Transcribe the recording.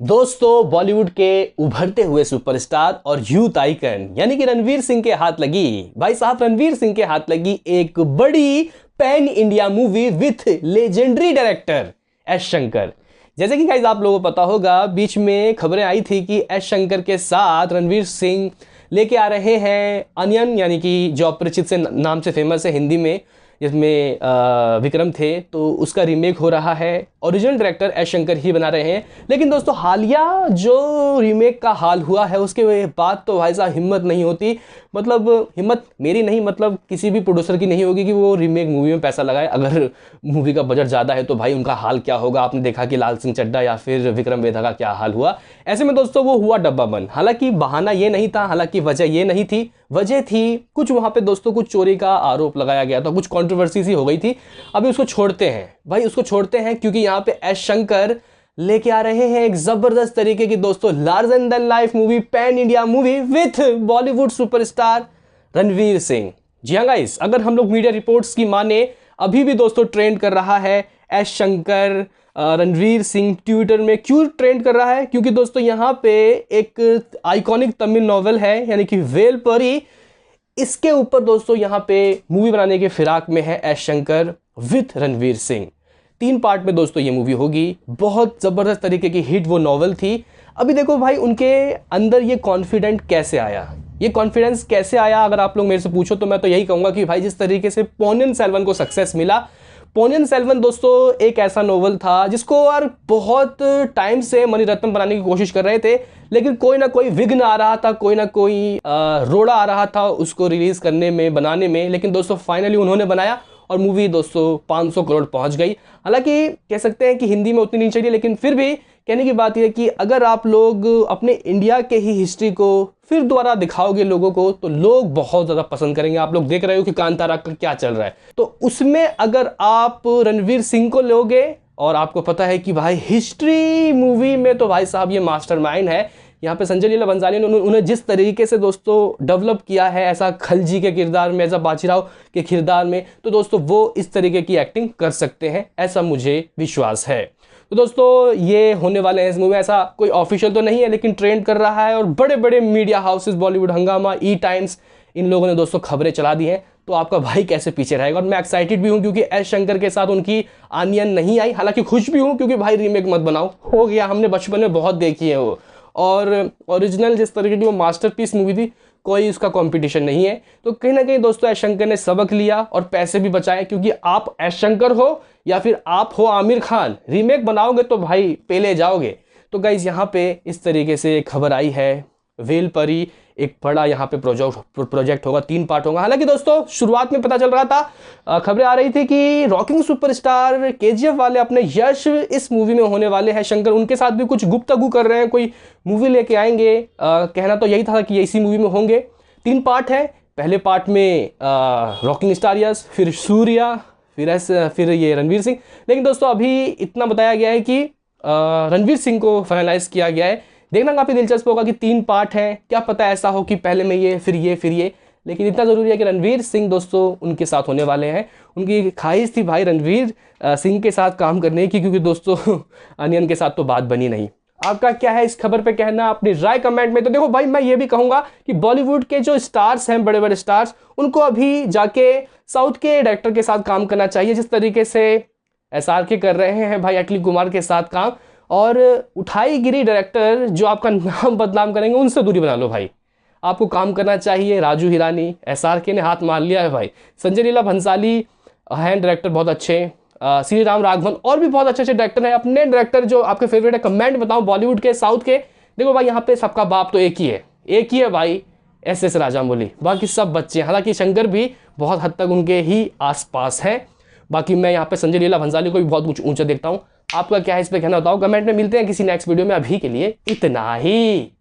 दोस्तों, बॉलीवुड के उभरते हुए सुपरस्टार और यूथ आइकन यानी कि रणवीर सिंह के हाथ लगी। भाई साहब, रणवीर सिंह के हाथ लगी एक बड़ी pan India movie with legendary director S Shankar. जैसे कि गाइस आप लोगों को पता होगा, बीच में खबरें आई थी कि एस शंकर के साथ रणवीर सिंह लेके आ रहे हैं अनियन, यानी कि जो अपरिचित से नाम से फेमस है हिंदी में, जिसमें विक्रम थे, तो उसका रीमेक हो रहा है। ओरिजिनल डायरेक्टर एस शंकर ही बना रहे हैं। लेकिन दोस्तों, हालिया जो रीमेक का हाल हुआ है उसके बाद तो भाई साहब हिम्मत नहीं होती, मतलब हिम्मत मेरी नहीं, मतलब किसी भी प्रोड्यूसर की नहीं होगी कि वो रीमेक मूवी में पैसा लगाए। अगर मूवी का बजट ज़्यादा है तो भाई उनका हाल क्या होगा। आपने देखा कि लाल सिंह चड्ढा या फिर विक्रम वेधा का क्या हाल हुआ। ऐसे में दोस्तों वो हुआ डब्बा बंद। हालांकि बहाना ये नहीं था, हालांकि वजह ये नहीं थी, वजह थी कुछ वहाँ पे दोस्तों कुछ चोरी का आरोप लगाया गया था, कुछ कंट्रोवर्सी सी हो गई थी। अभी उसको छोड़ते हैं भाई, उसको छोड़ते हैं, क्योंकि यहाँ पे एस शंकर लेके आ रहे हैं एक जबरदस्त तरीके की दोस्तों larger than life movie, pan India movie with Bollywood superstar Ranveer Singh. जी हाँ गाइस, अगर हम लोग मीडिया रिपोर्ट्स की माने, अभी भी दोस्तों ट्रेंड कर रहा है एस शंकर रणवीर सिंह। ट्विटर में क्यों ट्रेंड कर रहा है? क्योंकि दोस्तों यहाँ पे एक आइकॉनिक तमिल नॉवेल है यानी कि वेलपरी, इसके ऊपर दोस्तों यहाँ पे मूवी बनाने के फिराक में है S Shankar with Ranveer Singh. 3 part में दोस्तों ये मूवी होगी। बहुत ज़बरदस्त तरीके की हिट वो नॉवेल थी। अभी देखो भाई, उनके अंदर ये कॉन्फिडेंट कैसे आया, ये कॉन्फिडेंस कैसे आया, अगर आप लोग मेरे से पूछो तो मैं तो यही कहूँगा कि भाई जिस तरीके से पोन्नियन सेल्वन को सक्सेस मिला। पोन्नियन सेल्वन दोस्तों एक ऐसा नोवेल था जिसको यार बहुत टाइम से मणिरत्नम बनाने की कोशिश कर रहे थे, लेकिन कोई ना कोई विघ्न आ रहा था, कोई ना कोई रोड़ा आ रहा था उसको रिलीज करने में, बनाने में। लेकिन दोस्तों फाइनली उन्होंने बनाया और मूवी दोस्तों 500 करोड़ पहुंच गई। हालांकि कह सकते हैं कि हिंदी में उतनी नहीं चली, लेकिन फिर भी कहने की बात यह है कि अगर आप लोग अपने इंडिया के ही हिस्ट्री को फिर दोबारा दिखाओगे लोगों को, तो लोग बहुत ज़्यादा पसंद करेंगे। आप लोग देख रहे हो कि कांतारा का क्या चल रहा है, तो उसमें अगर आप रणवीर सिंह को लोगे और आपको पता है कि भाई हिस्ट्री मूवी में तो भाई साहब ये मास्टरमाइंड है। यहाँ पे संजय लीला भंसाली ने उन्हें जिस तरीके से दोस्तों डेवलप किया है, ऐसा खलजी के किरदार में, ऐसा बाजीराव के किरदार में, तो दोस्तों वो इस तरीके की एक्टिंग कर सकते हैं, ऐसा मुझे विश्वास है। तो दोस्तों ये होने वाले हैं इस मूवी, ऐसा कोई ऑफिशियल तो नहीं है लेकिन ट्रेंड कर रहा है, और बड़े बड़े मीडिया हाउसेस, बॉलीवुड हंगामा, ई टाइम्स, इन लोगों ने दोस्तों खबरें चला दी हैं। तो आपका भाई कैसे पीछे रहेगा। और मैं एक्साइटेड भी हूं क्योंकि एस शंकर के साथ उनकी आनियन नहीं आई। हालांकि खुश भी हूं क्योंकि भाई रीमेक मत बनाओ, हो गया, हमने बचपन में बहुत देखी है वो, और ओरिजिनल जिस तरीके की वो मास्टरपीस मूवी थी, कोई उसका कंपटीशन नहीं है। तो कहीं ना कहीं दोस्तों एस शंकर ने सबक लिया और पैसे भी बचाए, क्योंकि आप एस शंकर हो या फिर आप हो आमिर खान, रीमेक बनाओगे तो भाई पेले जाओगे। तो गाइज यहाँ पे इस तरीके से खबर आई है, वेलपरी एक बड़ा यहाँ पे प्रोजेक्ट होगा, 3 पार्ट होगा। हालांकि दोस्तों शुरुआत में पता चल रहा था, खबरें आ रही थी कि रॉकिंग सुपरस्टार केजीएफ वाले अपने यश इस मूवी में होने वाले हैं। शंकर उनके साथ भी कुछ गुफ्तगू कर रहे हैं, कोई मूवी लेके आएंगे। कहना तो यही था कि इसी मूवी में होंगे। 3 पार्ट है। पहले पार्ट में रॉकिंग स्टार यश, फिर सूर्या, फिर ये रणवीर सिंह। लेकिन दोस्तों अभी इतना बताया गया है कि रणवीर सिंह को फाइनलाइज किया गया है। देखना काफ़ी दिलचस्प होगा कि 3 पार्ट हैं, क्या पता ऐसा हो कि पहले में ये फिर ये फिर ये। लेकिन इतना ज़रूरी है कि रणवीर सिंह दोस्तों उनके साथ होने वाले हैं। उनकी ख्वाहिश थी भाई रणवीर सिंह के साथ काम करने की, क्योंकि दोस्तों अनियन के साथ तो बात बनी नहीं। आपका क्या है इस खबर पे कहना, अपनी राय कमेंट में। तो देखो भाई, मैं ये भी कहूँगा कि बॉलीवुड के जो स्टार्स हैं, बड़े बड़े स्टार्स, उनको अभी जाके साउथ के डायरेक्टर के साथ काम करना चाहिए। जिस तरीके से SRK कर रहे हैं भाई अटली कुमार के साथ काम, और उठाई गिरी डायरेक्टर जो आपका नाम बदनाम करेंगे, उनसे दूरी बना लो भाई। आपको काम करना चाहिए। राजू हिरानी, SRK ने हाथ मार लिया है भाई। संजय लीला भंसाली हैं डायरेक्टर बहुत अच्छे, श्री राम राघवन और भी बहुत अच्छे अच्छे डायरेक्टर हैं। अपने डायरेक्टर जो आपके फेवरेट है कमेंट बताओ, बॉलीवुड के, साउथ के। देखो भाई यहाँ पे सबका बाप तो एक ही है भाई, SS राजामौली। बाकी सब बच्चे, हालांकि शंकर भी बहुत हद तक उनके ही आसपास है। बाकी मैं यहाँ पे संजय लीला भंसाली को भी बहुत कुछ ऊंचा देखता हूँ। आपका क्या है इस पे कहना बताओ कमेंट में। मिलते हैं किसी नेक्स्ट वीडियो में, अभी के लिए इतना ही।